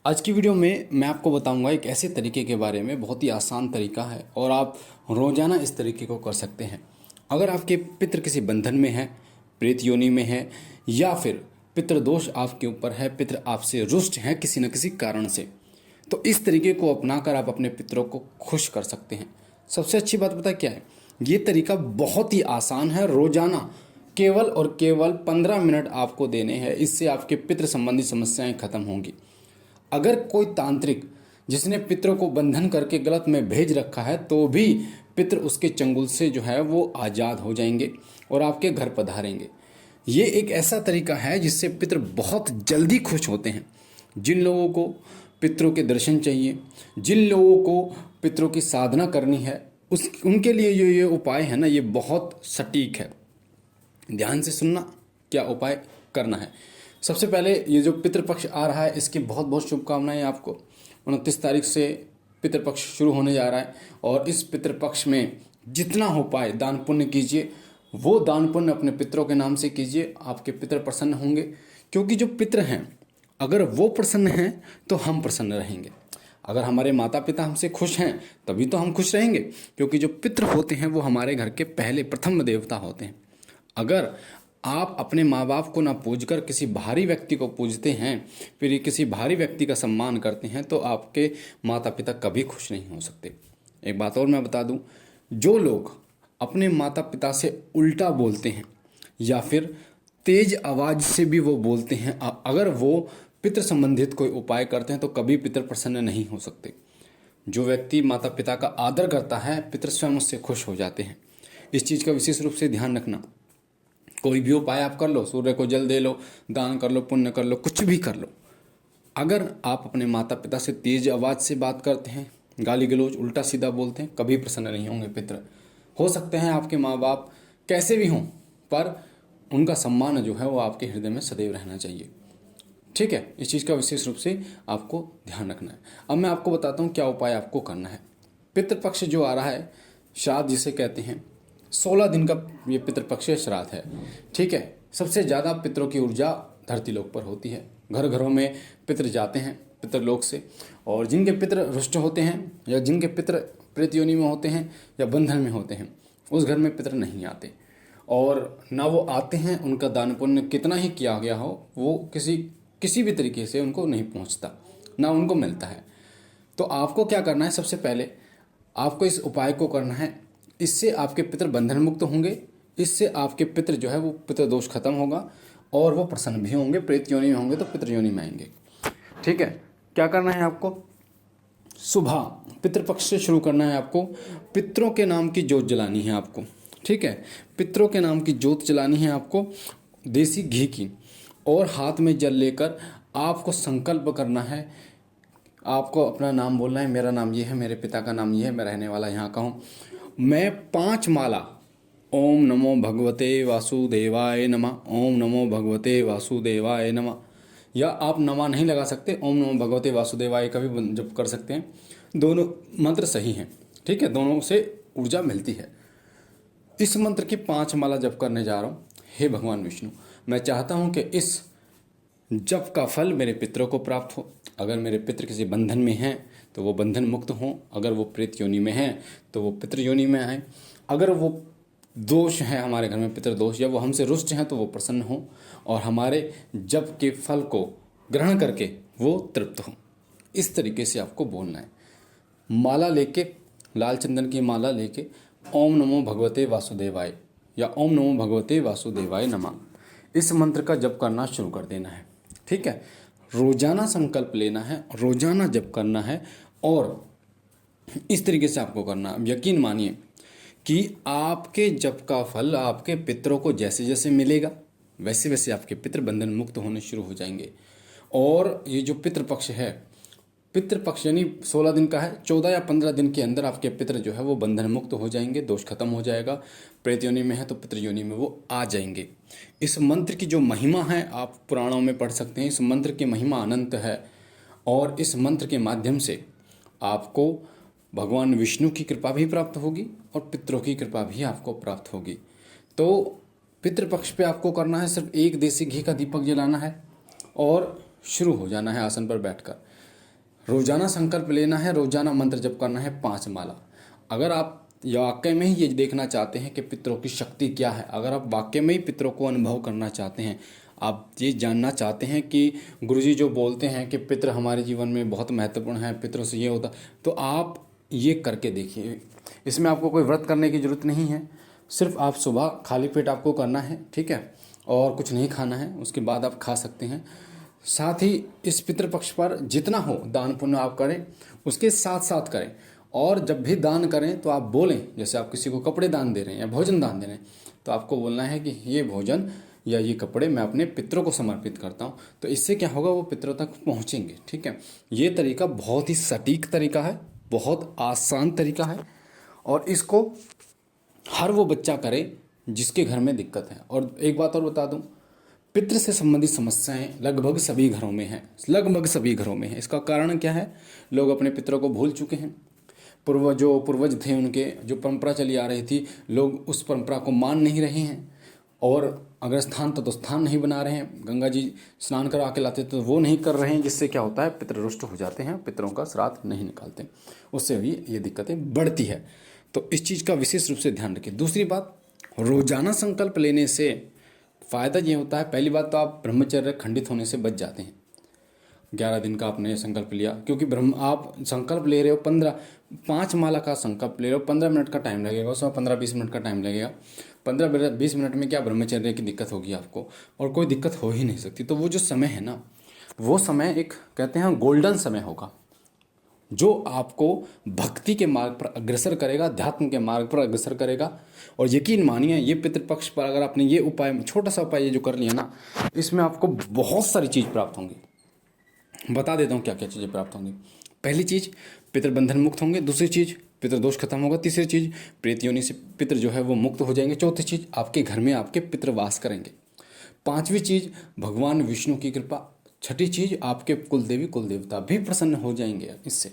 आज की वीडियो में मैं आपको बताऊंगा एक ऐसे तरीके के बारे में, बहुत ही आसान तरीका है और आप रोजाना इस तरीके को कर सकते हैं। अगर आपके पितृ किसी बंधन में है, प्रेत योनि में है, या फिर पितृदोष आपके ऊपर है, पितृ आपसे रुष्ट हैं किसी न किसी कारण से, तो इस तरीके को अपनाकर आप अपने पितरों को खुश कर सकते हैं। सबसे अच्छी बात पता क्या है, ये तरीका बहुत ही आसान है। रोजाना केवल और केवल 15 मिनट आपको देने हैं, इससे आपके पितृ संबंधी समस्याएं खत्म होंगी। अगर कोई तांत्रिक जिसने पितरों को बंधन करके गलत में भेज रखा है, तो भी पितृ उसके चंगुल से जो है वो आज़ाद हो जाएंगे और आपके घर पधारेंगे। ये एक ऐसा तरीका है जिससे पितृ बहुत जल्दी खुश होते हैं। जिन लोगों को पितरों के दर्शन चाहिए, जिन लोगों को पितरों की साधना करनी है, उनके लिए ये उपाय है ना, ये बहुत सटीक है। ध्यान से सुनना क्या उपाय करना है। सबसे पहले ये जो पितृपक्ष आ रहा है, इसकी बहुत बहुत शुभकामनाएं आपको। 29 तारीख से पितृपक्ष शुरू होने जा रहा है और इस पितृपक्ष में जितना हो पाए दान पुण्य कीजिए। वो दान पुण्य अपने पितरों के नाम से कीजिए, आपके पितर प्रसन्न होंगे। क्योंकि जो पितर हैं, अगर वो प्रसन्न हैं तो हम प्रसन्न रहेंगे। अगर हमारे माता पिता हमसे खुश हैं तभी तो हम खुश रहेंगे, क्योंकि जो पितृ होते हैं वो हमारे घर के पहले प्रथम देवता होते हैं। अगर आप अपने माँ बाप को ना पूजकर किसी बाहरी व्यक्ति को पूजते हैं, फिर किसी बाहरी व्यक्ति का सम्मान करते हैं, तो आपके माता पिता कभी खुश नहीं हो सकते। एक बात और मैं बता दूं, जो लोग अपने माता पिता से उल्टा बोलते हैं या फिर तेज आवाज़ से भी वो बोलते हैं, अगर वो पितृ संबंधित कोई उपाय करते हैं तो कभी पितृ प्रसन्न नहीं हो सकते। जो व्यक्ति माता पिता का आदर करता है, पितृ स्वयं उससे खुश हो जाते हैं। इस चीज़ का विशेष रूप से ध्यान रखना। कोई भी उपाय आप कर लो, सूर्य को जल दे लो, दान कर लो, पुण्य कर लो, कुछ भी कर लो, अगर आप अपने माता पिता से तेज आवाज़ से बात करते हैं, गाली गलौज उल्टा सीधा बोलते हैं, कभी प्रसन्न नहीं होंगे पितृ। हो सकते हैं आपके माँ बाप कैसे भी हों, पर उनका सम्मान जो है वो आपके हृदय में सदैव रहना चाहिए। ठीक है, इस चीज़ का विशेष रूप से आपको ध्यान रखना है। अब मैं आपको बताता हूँ क्या उपाय आपको करना है। पितृपक्ष जो आ रहा है, श्राद्ध जिसे कहते हैं, 16 दिन का ये पितृपक्षीय श्राद्ध है। ठीक है, सबसे ज़्यादा पितरों की ऊर्जा धरती लोक पर होती है। घर घरों में पितृ जाते हैं पितृलोक से, और जिनके पितृ रुष्ट होते हैं या जिनके पितृ प्रेत योनि में होते हैं या बंधन में होते हैं, उस घर में पितृ नहीं आते। और ना वो आते हैं, उनका दान पुण्य कितना ही किया गया हो, वो किसी भी तरीके से उनको नहीं पहुंचता, ना उनको मिलता है। तो आपको क्या करना है, सबसे पहले आपको इस उपाय को करना है। इससे आपके पितृ बंधन मुक्त होंगे, इससे आपके पितृ जो है वो पितृ दोष खत्म होगा और वो प्रसन्न भी होंगे। प्रेत योनि में होंगे तो पितृ योनि में आएंगे। ठीक है, क्या करना है आपको, सुबह पितृपक्ष से शुरू करना है आपको। पितरों के नाम की जोत जलानी है आपको। ठीक है, पितरों के नाम की जोत जलानी है आपको, देसी घी की, और हाथ में जल लेकर आपको संकल्प करना है। आपको अपना नाम बोलना है, मेरा नाम ये है, मेरे पिता का नाम ये है, मैं रहने वाला यहाँ का हूँ। मैं 5 माला ओम नमो भगवते वासुदेवाय नमः, ओम नमो भगवते वासुदेवाय नमः, या आप नमा नहीं लगा सकते, ओम नमो भगवते वासुदेवाय का भी जप कर सकते हैं। दोनों मंत्र सही हैं। ठीक है, दोनों से ऊर्जा मिलती है। इस मंत्र की 5 माला जप करने जा रहा हूँ। हे भगवान विष्णु, मैं चाहता हूँ कि इस जप का फल मेरे पितरों को प्राप्त हो। अगर मेरे पितृ किसी बंधन में हैं तो वो बंधन मुक्त हों, अगर वो प्रेत योनि में हैं तो वो पितृ योनि में आए, अगर वो दोष है हमारे घर में पितृ दोष या वो हमसे रुष्ट हैं तो वो प्रसन्न हों और हमारे जप के फल को ग्रहण करके वो तृप्त हों। इस तरीके से आपको बोलना है। माला लेके, लाल चंदन की माला लेके, ओम नमो भगवते वासुदेवाय या ओम नमो भगवते वासुदेवाय नमः, इस मंत्र का जप करना शुरू कर देना है। ठीक है, रोजाना संकल्प लेना है, रोजाना जप करना है और इस तरीके से आपको करना। अब यकीन मानिए कि आपके जप का फल आपके पितरों को जैसे जैसे मिलेगा, वैसे वैसे आपके पितृ बंधन मुक्त होने शुरू हो जाएंगे। और ये जो पितृपक्ष है, पितृपक्ष यानी 16 दिन का है, 14 या 15 दिन के अंदर आपके पितृ जो है वो बंधन मुक्त हो जाएंगे, दोष खत्म हो जाएगा। प्रेत योनि में है तो पितृ योनि में वो आ जाएंगे। इस मंत्र की जो महिमा है आप पुराणों में पढ़ सकते हैं। इस मंत्र की महिमा अनंत है और इस मंत्र के माध्यम से आपको भगवान विष्णु की कृपा भी प्राप्त होगी और पितरों की कृपा भी आपको प्राप्त होगी। तो पितृपक्ष पे आपको करना है, सिर्फ एक देसी घी का दीपक जलाना है और शुरू हो जाना है आसन पर बैठकर। रोजाना संकल्प लेना है, रोजाना मंत्र जप करना है 5 माला। अगर आप वाकई में ही ये देखना चाहते हैं कि पितरों की शक्ति क्या है, अगर आप वाकई में ही पितरों को अनुभव करना चाहते हैं, आप ये जानना चाहते हैं कि गुरुजी जो बोलते हैं कि पितर हमारे जीवन में बहुत महत्वपूर्ण है, पितरों से ये होता, तो आप ये करके देखिए। इसमें आपको कोई व्रत करने की ज़रूरत नहीं है, सिर्फ आप सुबह खाली पेट आपको करना है, ठीक है, और कुछ नहीं खाना है, उसके बाद आप खा सकते हैं। साथ ही इस पितृपक्ष पर जितना हो दान पुण्य आप करें, उसके साथ साथ करें। और जब भी दान करें तो आप बोलें, जैसे आप किसी को कपड़े दान दे रहे हैं या भोजन दान दे रहे हैं, तो आपको बोलना है कि ये भोजन या ये कपड़े मैं अपने पितरों को समर्पित करता हूँ। तो इससे क्या होगा, वो पितरों तक पहुँचेंगे, ठीक है। ये तरीका बहुत ही सटीक तरीका है, बहुत आसान तरीका है, और इसको हर वो बच्चा करे जिसके घर में दिक्कत है। और एक बात और बता दूं, पितृ से संबंधित समस्याएं लगभग सभी घरों में हैं, लगभग सभी घरों में है। इसका कारण क्या है, लोग अपने पितरों को भूल चुके हैं। पूर्वज थे, उनके जो परंपरा चली आ रही थी, लोग उस परंपरा को मान नहीं रहे हैं। और अगर स्थान तो स्थान नहीं बना रहे हैं, गंगा जी स्नान करा के लाते तो वो नहीं कर रहे हैं, जिससे क्या होता है, पितृ रुष्ट हो जाते हैं, पितरों का श्राद्ध नहीं निकालते, उससे भी ये दिक्कतें बढ़ती है। तो इस चीज़ का विशेष रूप से ध्यान रखिए। दूसरी बात, रोजाना संकल्प लेने से फ़ायदा ये होता है, पहली बात तो आप ब्रह्मचर्य खंडित होने से बच जाते हैं। 11 दिन का आपने संकल्प लिया, क्योंकि आप संकल्प ले रहे हो 5 माला का संकल्प ले रहे हो, 15 मिनट का टाइम लगेगा, उसमें 15-20 मिनट का टाइम लगेगा। 15-20 मिनट में क्या ब्रह्मचर्य की दिक्कत होगी आपको, और कोई दिक्कत हो ही नहीं सकती। तो वो जो समय है ना, वो समय एक कहते हैं गोल्डन समय होगा, जो आपको भक्ति के मार्ग पर अग्रसर करेगा, अध्यात्म के मार्ग पर अग्रसर करेगा। और यकीन मानिए, ये पितृपक्ष पर अगर आपने ये उपाय, छोटा सा उपाय ये जो कर लिया ना, इसमें आपको बहुत सारी चीज़ प्राप्त होंगी। बता देता हूँ क्या क्या चीज़ें प्राप्त होंगी। पहली चीज़, पितृबंधन मुक्त होंगे। दूसरी चीज़, पितृदोष खत्म होगा। तीसरी चीज़, प्रेत योनि से पितृ जो है वो मुक्त हो जाएंगे। चौथी चीज़, आपके घर में आपके पितृ वास करेंगे। पांचवी चीज़, भगवान विष्णु की कृपा। छठी चीज़, आपके कुल देवी कुल देवता भी प्रसन्न हो जाएंगे इससे,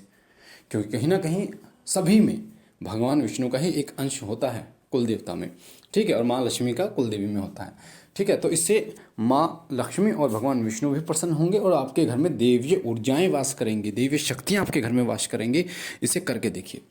क्योंकि कहीं ना कहीं सभी में भगवान विष्णु का ही एक अंश होता है कुल देवता में, ठीक है, और माँ लक्ष्मी का कुल देवी में होता है, ठीक है। तो इससे माँ लक्ष्मी और भगवान विष्णु भी प्रसन्न होंगे, और आपके घर में देवीय ऊर्जाएं वास करेंगी, देवीय शक्तियाँ आपके घर में वास करेंगी। इसे करके देखिए।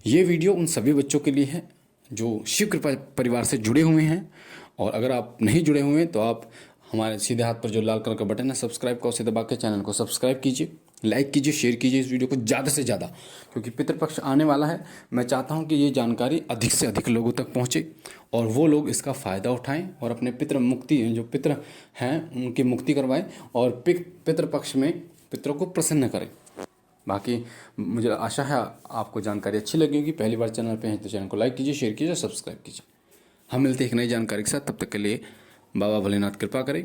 ये वीडियो उन सभी बच्चों के लिए है जो शिव कृपा परिवार से जुड़े हुए हैं, और अगर आप नहीं जुड़े हुए हैं तो आप हमारे सीधे हाथ पर जो लाल कलर का बटन है सब्सक्राइब का, उसे दबा के चैनल को सब्सक्राइब कीजिए, लाइक कीजिए, शेयर कीजिए इस वीडियो को ज़्यादा से ज़्यादा, क्योंकि पितृपक्ष आने वाला है। मैं चाहता हूं कि ये जानकारी अधिक से अधिक लोगों तक पहुंचे, और वो लोग इसका फ़ायदा उठाएं, और अपने पितृ मुक्ति, जो पितृ हैं उनकी मुक्ति करवाएं, और पितृपक्ष में पितरों को प्रसन्न करें। बाकी मुझे आशा है आपको जानकारी अच्छी लगी होगी। पहली बार चैनल पे हैं तो चैनल को लाइक कीजिए, शेयर कीजिए, सब्सक्राइब कीजिए। हम मिलते हैं एक नई जानकारी के साथ, तब तक के लिए बाबा भोलेनाथ कृपा करें।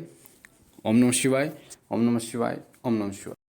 ओम नमः शिवाय, ओम नमः शिवाय, ओम नमः शिवाय।